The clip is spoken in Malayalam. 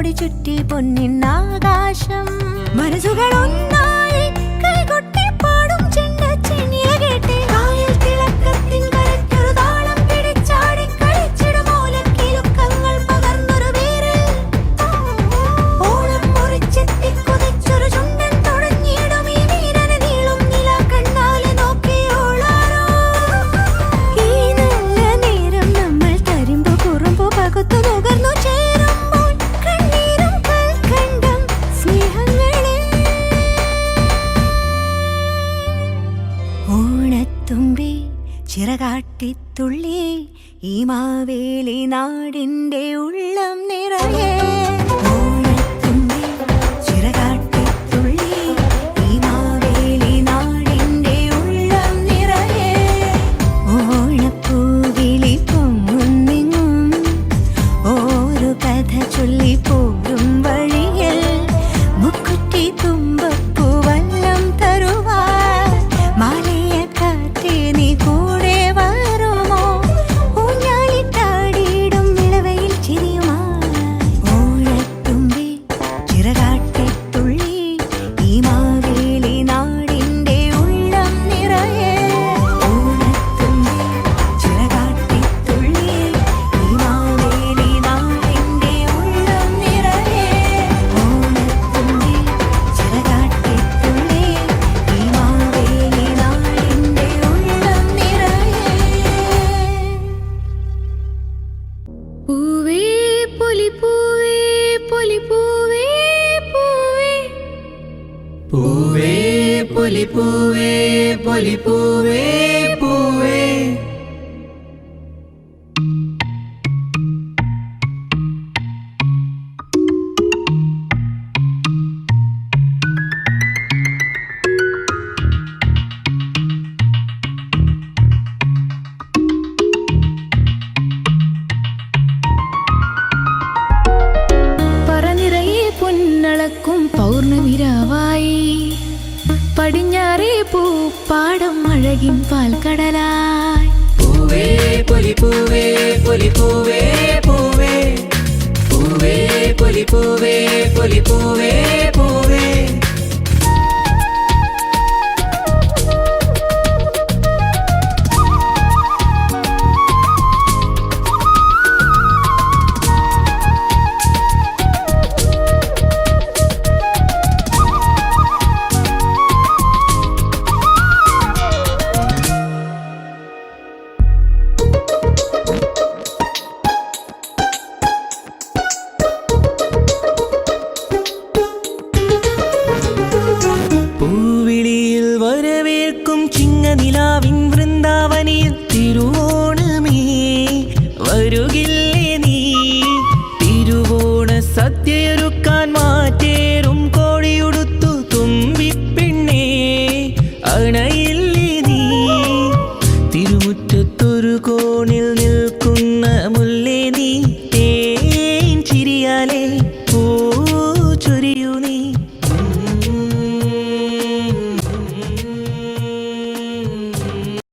കോടി ചുറ്റി പൊന്നിന്നാകാശം മനസ്സുകളൊന്നായി കൈകൊട്ടി പാടും ചെണ്ടച്ചെന്നില കേട്ട് കായൽ തിളക്കത്തിൻ കരയ്ക്കൊരു താളം പിടിച്ചാടി കളിച്ചിടും ഓലക്കിലുക്കങ്ങൾ പകർന്നൊരു വീരൽ ഓളം മുറിച്ചെത്തി കൊതിച്ചൊരു ചുണ്ടൻ തുടങ്ങിയിടും ഈ വീരന് നീളും നില കണ്ണാലെ നോക്കിയോളാരോ ഈ നല്ല നേരം നമ്മൾ തരുമ്പോ കുറുമ്പോ പകുത്തു നുകർന്നു ചേരുമ്പോൾ കണ്ണീരും കൽക്കണ്ടം സ്നേഹങ്ങളെ ഓണത്തുമ്പി ചിറകാട്ടിത്തുള്ളി ഈ മാവേലി നാടിന്റെ ഉള്ളം നിറയെ ഓണത്തുമ്പി ചിറകാട്ടിത്തുള്ളി ഈ മാവേലി നാടിന്റെ ഉള്ളം നിറയെ ഓണപ്പൂവിളി പൊങ്ങുന്നെങ്ങും ഓരോ കഥ ചൊല്ലി പോരും വഴിയിൽ മുക്കുറ്റി തുമ്പപ്പൂ വല്ലം തരുവാൻ മാലയ കാറ്റേ നീ കൂടെ വരുമോ ഊഞ്ഞാലിട്ടാടിയിടും ഇളവയിൽ ചിരിയുമായി ഓണത്തുമ്പി ചിറകാട്ടിത്തുള്ളി ഈ മാവേലി നാടിന്റെ ഉള്ളം നിറയെ ഓണത്തുമ്പി ചിറകാട്ടിത്തുള്ളി ഈ മാവേലി നാടിന്റെ ഉള്ളം നിറയെ ഓണത്തുമ്പി ചിറകാട്ടിത്തുള്ളി ഈ മാവേലി നാടിന്റെ ഉള്ളം നിറയെ പൂവേ പൊലിപ്പൂവേ പൊലിപ്പൂവേ പൂവേ പൂവേ പൊലിപ്പൂവേ പൊലിപ്പൂവേ പൂവേ പറനിറയെ പൊന്നളക്കും പൗർണമിരാവായി പടിഞ്ഞാറേ പൂപ്പാടം അഴകിൻ പാൽക്കടലായി പൂവേ പൊലിപ്പൂവേ പൊലിപ്പൂവേ പൂവേ പൂവേ പൊലിപ്പൂവേ പൊലിപ്പൂവേ പൂവേ പൂവിളിയിൽ വരവേൽക്കും ചിങ്ങനിലാവിൻ വൃന്ദാവനിൽ തിരുവോണമേ വരുകില്ലേ നീ തിരുവോണ സദ്യയൊരുക്കാൻ മാറ്റേറും കോഴിയുടുത്തു തുമ്പിപ്പെണ്ണേ അണയില്ലേ നീ തിരുമുറ്റത്തൊരു കോണിൽ നിൽക്കുന്ന മുല്ലേ നീ തേൻ ചിരിയാലേ പൂവിളിയാലേ